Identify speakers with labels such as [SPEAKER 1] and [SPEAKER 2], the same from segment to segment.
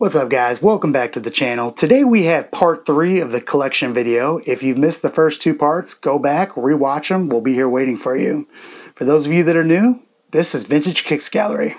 [SPEAKER 1] What's up guys, welcome back to the channel. Today we have part 3 of the collection video. If you've missed the first 2 parts, go back, rewatch them, we'll be here waiting for you. For those of you that are new, this is Vintage Kicks Gallery.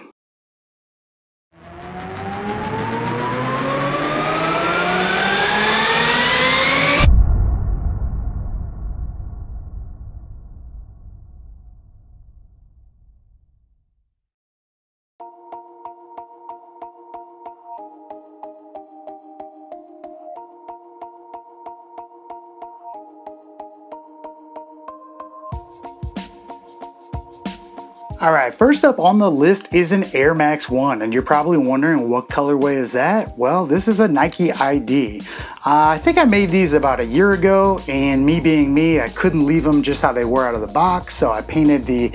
[SPEAKER 1] Alright, first up on the list is an Air Max 1, and you're probably wondering what colorway is that? Well, this is a Nike ID. I think I made these about a year ago, and me being me, I couldn't leave them just how they were out of the box, so I painted the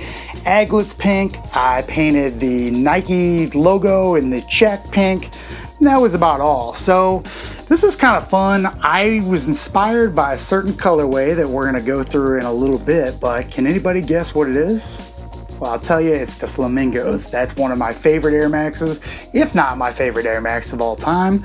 [SPEAKER 1] aglets pink, I painted the Nike logo in the check pink, and that was about all. So this is kind of fun. I was inspired by a certain colorway that we're going to go through in a little bit, but can anybody guess what it is? Well, I'll tell you, it's the Flamingos. That's one of my favorite Air Maxes, if not my favorite Air Max of all time.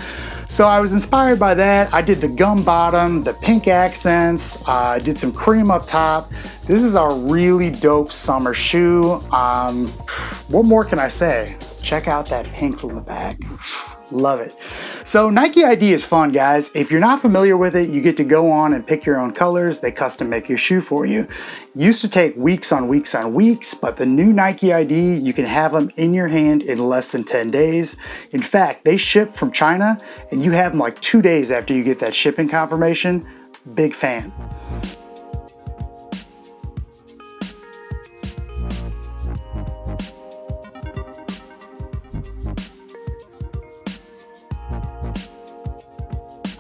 [SPEAKER 1] So I was inspired by that. I did the gum bottom, the pink accents, I did some cream up top. This is a really dope summer shoe. What more can I say? Check out that pink on the back. Love it. So Nike ID is fun, guys. If you're not familiar with it, you get to go on and pick your own colors. They custom make your shoe for you. Used to take weeks on weeks on weeks, but the new Nike ID, you can have them in your hand in less than 10 days. In fact, they ship from China and you have them like 2 days after you get that shipping confirmation. Big fan.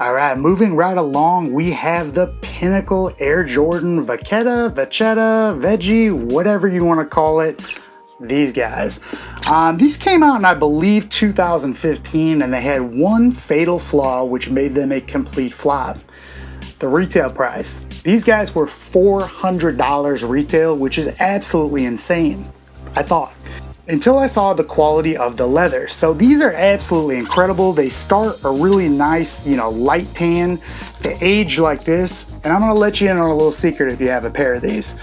[SPEAKER 1] Alright, moving right along, we have the pinnacle Air Jordan Vachetta, Veggie, whatever you want to call it. These guys. These came out in, I believe, 2015, and they had one fatal flaw which made them a complete flop. The retail price. These guys were $400 retail, which is absolutely insane, I thought. Until I saw the quality of the leather. So these are absolutely incredible. They start a really nice, light tan. They age like this. And I'm gonna let you in on a little secret if you have a pair of these.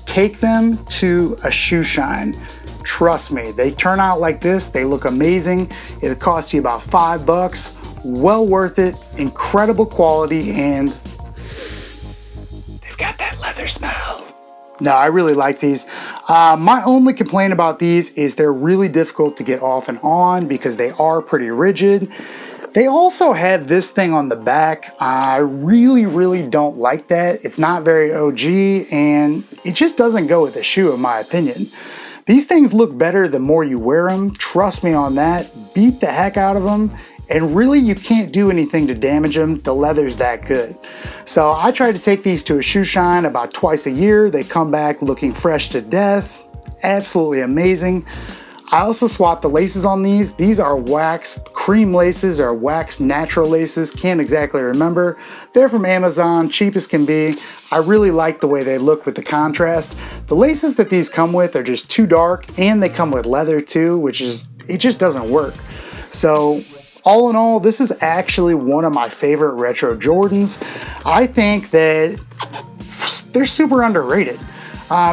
[SPEAKER 1] Take them to a shoe shine. Trust me, they turn out like this. They look amazing. It'll cost you about $5. Well worth it. Incredible quality, and they've got that leather smell. No, I really like these. My only complaint about these is they're really difficult to get off and on because they are pretty rigid. They also have this thing on the back. I really don't like that. It's not very OG and it just doesn't go with the shoe in my opinion. These things look better the more you wear them. Trust me on that. Beat the heck out of them. And really, you can't do anything to damage them. The leather's that good. So I try to take these to a shoe shine about twice a year. They come back looking fresh to death. Absolutely amazing. I also swap the laces on these. These are wax cream laces or wax natural laces. Can't exactly remember. They're from Amazon, cheap as can be. I really like the way they look with the contrast. The laces that these come with are just too dark, and they come with leather too, which is, it just doesn't work. So, all in all, this is actually one of my favorite retro Jordans. I think that they're super underrated.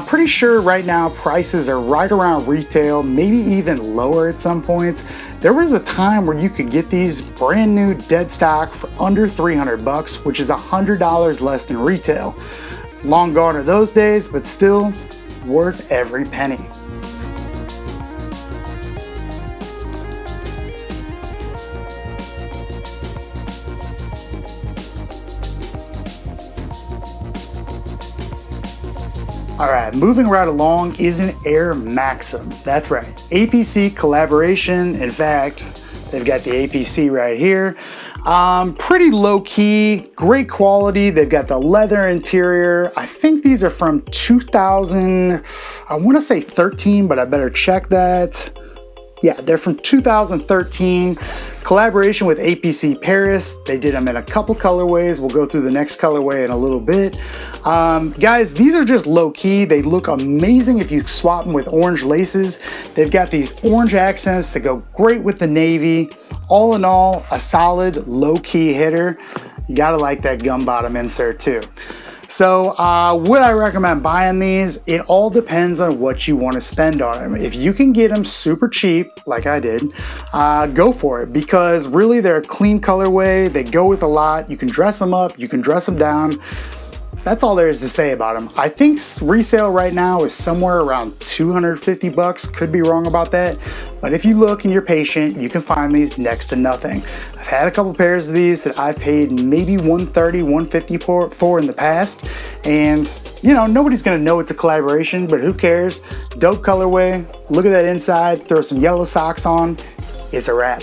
[SPEAKER 1] Pretty sure right now prices are right around retail, maybe even lower at some points. There was a time where you could get these brand new dead stock for under 300 bucks, which is $100 less than retail. Long gone are those days, but still worth every penny. Alright, moving right along is an Air Maxim. That's right, APC collaboration. In fact, they've got the APC right here. Pretty low key, great quality. They've got the leather interior. I think these are from 2000, I want to say 13, but I better check that. Yeah, they're from 2013, collaboration with APC Paris. They did them in a couple colorways. We'll go through the next colorway in a little bit. Guys, these are just low key. They look amazing if you swap them with orange laces. They've got these orange accents that go great with the navy. All in all, a solid low key hitter. You gotta like that gum bottom insert too. So would I recommend buying these? It all depends on what you want to spend on them. If you can get them super cheap, like I did, go for it, because really they're a clean colorway. They go with a lot. You can dress them up, you can dress them down. That's all there is to say about them. I think resale right now is somewhere around 250 bucks. Could be wrong about that. But if you look and you're patient, you can find these next to nothing. I've had a couple pairs of these that I've paid maybe 130, 150 for in the past. And you know, nobody's gonna know it's a collaboration, but who cares? Dope colorway, look at that inside, throw some yellow socks on, it's a wrap.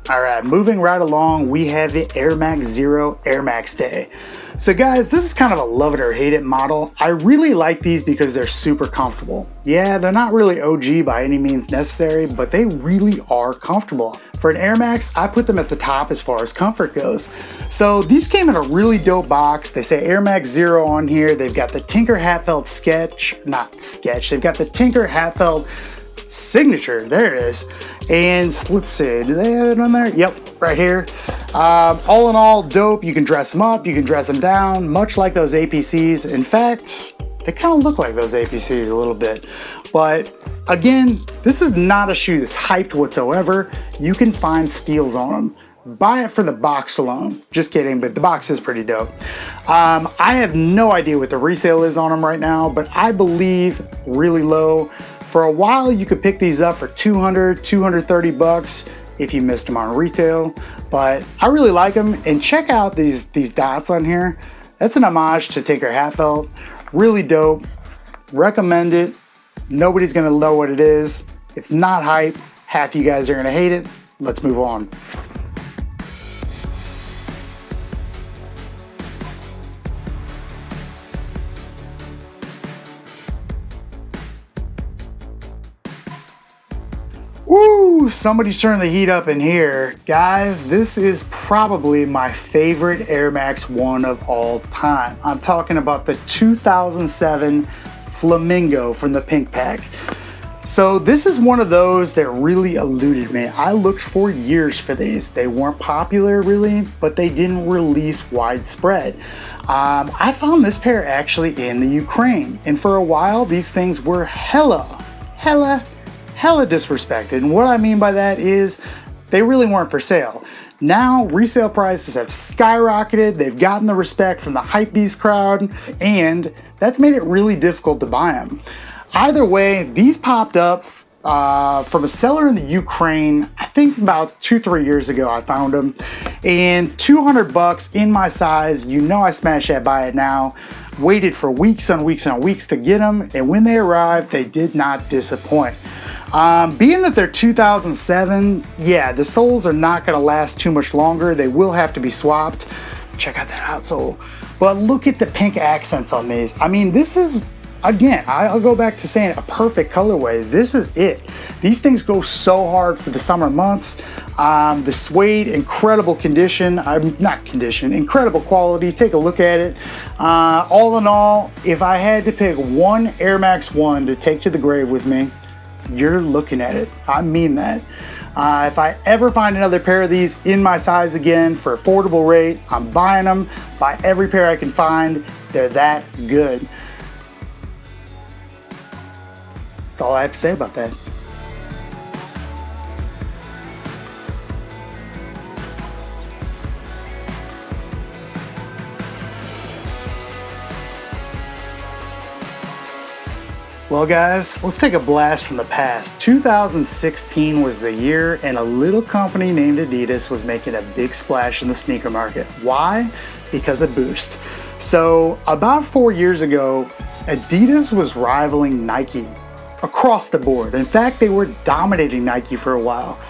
[SPEAKER 1] All right, moving right along, we have the Air Max Zero Air Max Day. So guys, this is kind of a love it or hate it model. I really like these because they're super comfortable. Yeah, they're not really OG by any means necessary, but they really are comfortable. For an Air Max, I put them at the top as far as comfort goes. So these came in a really dope box. They say Air Max Zero on here. They've got the Tinker Hatfield they've got the Tinker Hatfield signature, there it is. And let's see, do they have it on there? Yep, right here. All in all, dope. You can dress them up, you can dress them down, much like those APCs. In fact, they kind of look like those APCs a little bit. But again, this is not a shoe that's hyped whatsoever. You can find steals on them. Buy it for the box alone. Just kidding, but the box is pretty dope. I have no idea what the resale is on them right now, but I believe really low. For a while, you could pick these up for 200, 230 bucks if you missed them on retail, but I really like them. And check out these dots on here. That's an homage to Tinker Hatfield. Really dope. Recommend it. Nobody's gonna know what it is. It's not hype. Half you guys are gonna hate it. Let's move on. Woo! Somebody's turning the heat up in here. Guys, this is probably my favorite Air Max 1 of all time. I'm talking about the 2007 Flamingo from the pink pack. So this is one of those that really eluded me. I looked for years for these. They weren't popular really, but they didn't release widespread. I found this pair actually in the Ukraine, and for a while these things were hella disrespected. And what I mean by that is they really weren't for sale. Now resale prices have skyrocketed. They've gotten the respect from the hypebeast crowd, and that's made it really difficult to buy them. Either way, these popped up from a seller in the Ukraine. I think about 2-3 years ago I found them, and 200 bucks in my size. You know I smashed that buy it now. Waited for weeks on weeks on weeks to get them, and when they arrived, they did not disappoint. Being that they're 2007, yeah, the soles are not going to last too much longer. They will have to be swapped. Check out that outsole. But look at the pink accents on these. I mean, this is, again, I'll go back to saying a perfect colorway. This is it. These things go so hard for the summer months. The suede, incredible condition. Incredible quality. Take a look at it. All in all, if I had to pick one Air Max 1 to take to the grave with me, you're looking at it. I mean that. If I ever find another pair of these in my size again for affordable rate, I'm buying them. Buy every pair I can find. They're that good. That's all I have to say about that. Well guys, let's take a blast from the past. 2016 was the year, and a little company named Adidas was making a big splash in the sneaker market. Why? Because of Boost. So about 4 years ago, Adidas was rivaling Nike across the board. In fact, they were dominating Nike for a while.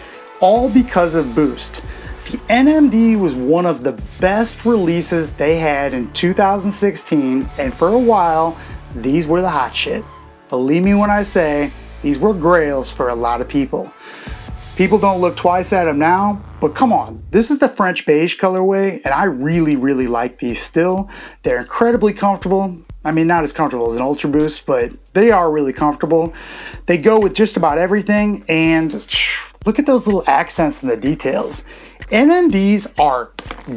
[SPEAKER 1] all because of Boost. The NMD was one of the best releases they had in 2016, and for a while, these were the hot shit. Believe me when I say, these were grails for a lot of people. People don't look twice at them now, but come on, this is the French beige colorway, and I really like these still. They're incredibly comfortable. I mean, not as comfortable as an Ultra Boost, but they are really comfortable. They go with just about everything, and look at those little accents and the details. NMDs are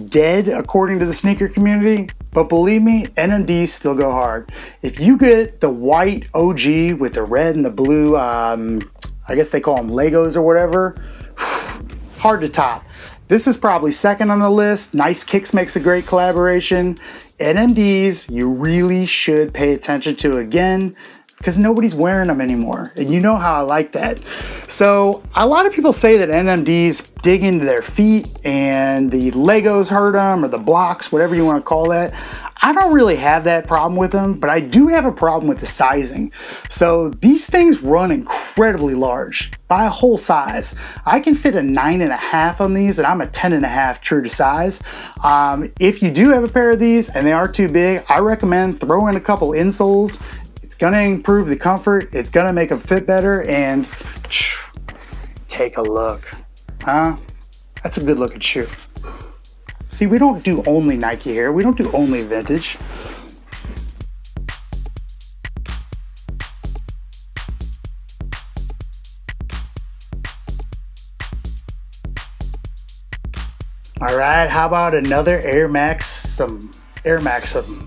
[SPEAKER 1] dead according to the sneaker community, but believe me, NMDs still go hard. If you get the white OG with the red and the blue, I guess they call them Legos or whatever, hard to top. This is probably second on the list. Nice Kicks makes a great collaboration. NMDs, you really should pay attention to again, because nobody's wearing them anymore. And you know how I like that. So a lot of people say that NMDs dig into their feet and the Legos hurt them, or the blocks, whatever you want to call that. I don't really have that problem with them, but I do have a problem with the sizing. So these things run incredibly large, by a whole size. I can fit a 9.5 on these, and I'm a 10.5 true to size. If you do have a pair of these and they are too big, I recommend throw in a couple insoles. It's gonna improve the comfort, it's gonna make them fit better, and take a look. Huh? That's a good looking shoe. See, we don't do only Nike here. We don't do only vintage. All right, how about another Air Max?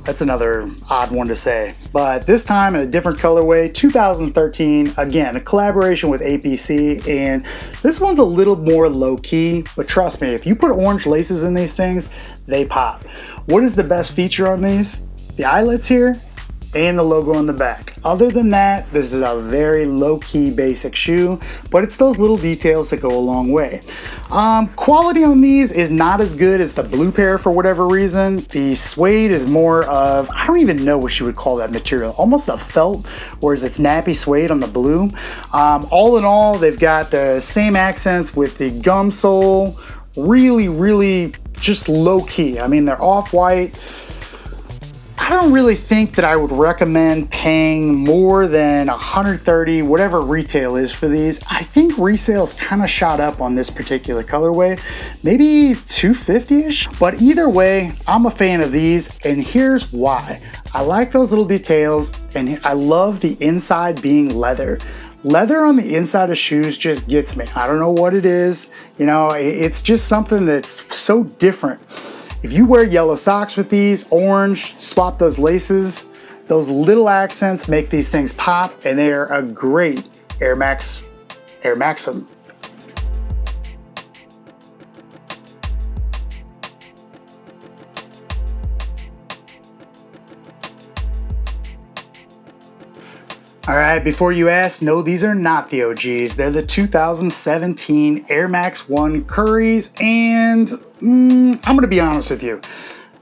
[SPEAKER 1] That's another odd one to say. But this time in a different colorway, 2013, again, a collaboration with APC, and this one's a little more low-key, but trust me, if you put orange laces in these things, they pop. What is the best feature on these? The eyelets here, and the logo on the back. Other than that, this is a very low-key basic shoe, but it's those little details that go a long way. Quality on these is not as good as the blue pair for whatever reason. The suede is more of, I don't even know what you would call that material, almost a felt, whereas it's nappy suede on the blue. All in all, they've got the same accents with the gum sole, really just low-key. I mean, they're off-white. I don't really think that I would recommend paying more than $130, whatever retail is for these. I think resale's kind of shot up on this particular colorway, maybe $250-ish. But either way, I'm a fan of these, and here's why. I like those little details, and I love the inside being leather. Leather on the inside of shoes just gets me. I don't know what it is. You know, it's just something that's so different. If you wear yellow socks with these, orange, swap those laces, those little accents make these things pop, and they are a great Air Maxim. All right, before you ask, no, these are not the OGs. They're the 2017 Air Max 1 Curries, and I'm gonna be honest with you.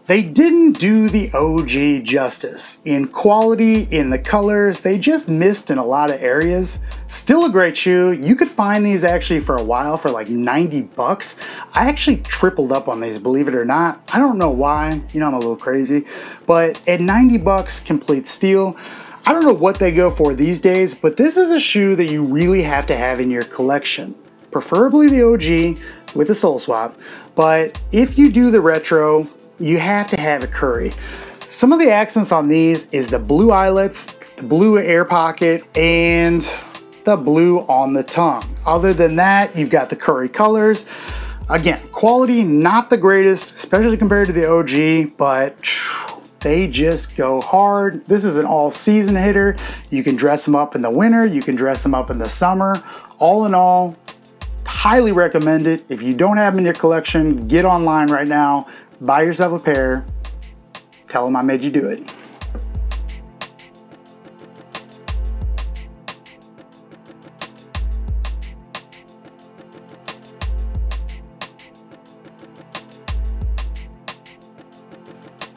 [SPEAKER 1] They didn't do the OG justice. In quality, in the colors, they just missed in a lot of areas. Still a great shoe. You could find these actually for a while for like 90 bucks. I actually tripled up on these, believe it or not. I don't know why, you know, I'm a little crazy, but at 90 bucks, complete steal. I don't know what they go for these days, but this is a shoe that you really have to have in your collection. Preferably the OG with a sole swap, but if you do the retro, you have to have a Curry. Some of the accents on these is the blue eyelets, the blue air pocket, and the blue on the tongue. Other than that, you've got the Curry colors. Again, quality not the greatest, especially compared to the OG, but they just go hard. This is an all-season hitter. You can dress them up in the winter, you can dress them up in the summer. All in all, highly recommend it. If you don't have them in your collection, get online right now, buy yourself a pair, tell them I made you do it.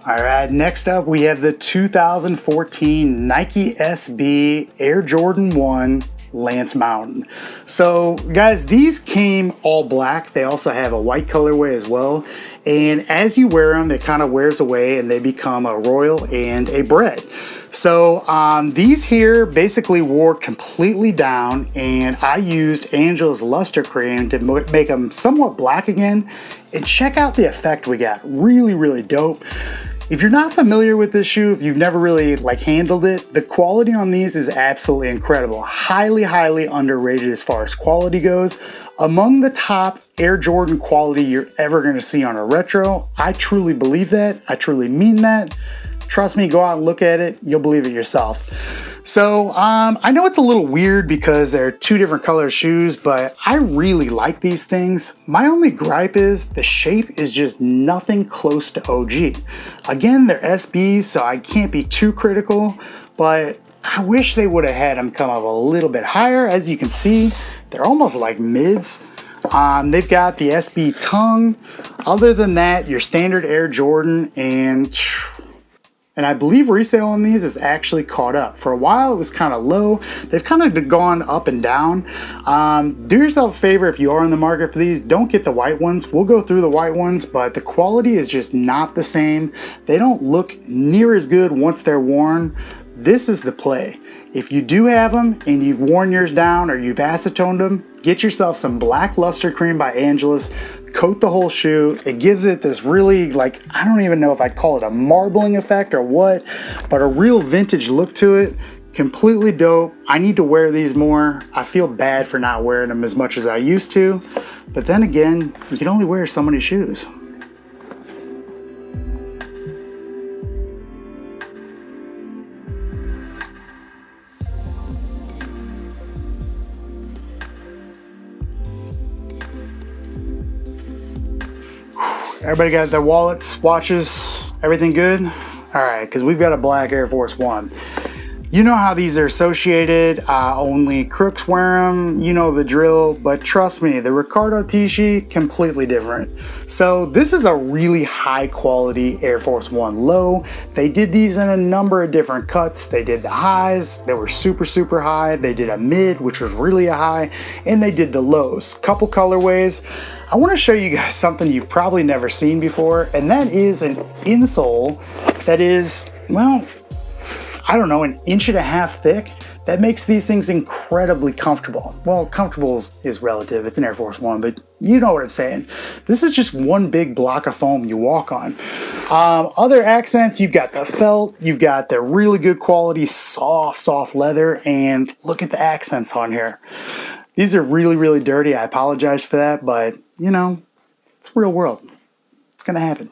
[SPEAKER 1] All right, next up we have the 2014 Nike SB Air Jordan 1 Lance Mountain. So guys, these came all black. They also have a white colorway as well. And as you wear them, it kind of wears away and they become a royal and a bread. So these here basically wore completely down, and I used Angela's luster cream to make them somewhat black again. And check out the effect we got. Really, really dope. If you're not familiar with this shoe, if you've never really handled it, the quality on these is absolutely incredible. Highly, highly underrated as far as quality goes. Among the top Air Jordan quality you're ever going to see on a retro. I truly believe that. I truly mean that. Trust me, go out and look at it. You'll believe it yourself. So I know it's a little weird because they're two different color shoes, but I really like these things. My only gripe is the shape is just nothing close to OG. Again, they're SBs, so I can't be too critical, but I wish they would have had them come up a little bit higher. As you can see, they're almost like mids. They've got the SB tongue. Other than that, your standard Air Jordan, and I believe resale on these is actually caught up. For a while, it was kind of low. They've kind of gone up and down. Do yourself a favor if you are in the market for these, don't get the white ones. We'll go through the white ones, but the quality is just not the same. They don't look near as good once they're worn. This is the play. If you do have them and you've worn yours down or you've acetoned them, get yourself some black luster cream by Angela's. Coat the whole shoe. It gives it this really, I don't even know if I'd call it a marbling effect or what, but a real vintage look to it. Completely dope. I need to wear these more. I feel bad for not wearing them as much as I used to, but then again, you can only wear so many shoes. Everybody got their wallets, watches, everything good? All right, because we've got a black Air Force One. You know how these are associated, only crooks wear them, you know the drill, but trust me, the Riccardo Tisci, completely different. So this is a really high quality Air Force One low. They did these in a number of different cuts. They did the highs, they were super, super high. They did a mid, which was really a high, and they did the lows. Couple colorways. I want to show you guys something you've probably never seen before, and that is an insole that is, well, I don't know, 1.5 inches thick. That makes these things incredibly comfortable. Well, comfortable is relative, it's an Air Force One, but you know what I'm saying. This is just one big block of foam you walk on. Other accents, you've got the felt, you've got the really good quality soft leather, and look at the accents on here. These are really, really dirty. I apologize for that, but you know, it's real world. It's gonna happen.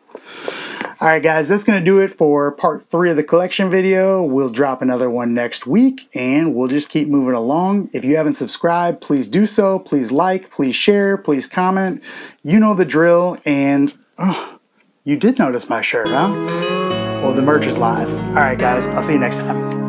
[SPEAKER 1] All right, guys, that's going to do it for part 3 of the collection video. We'll drop another one next week, and we'll just keep moving along. If you haven't subscribed, please do so. Please like, please share, please comment. You know the drill, and you did notice my shirt, huh? Well, the merch is live. All right, guys, I'll see you next time.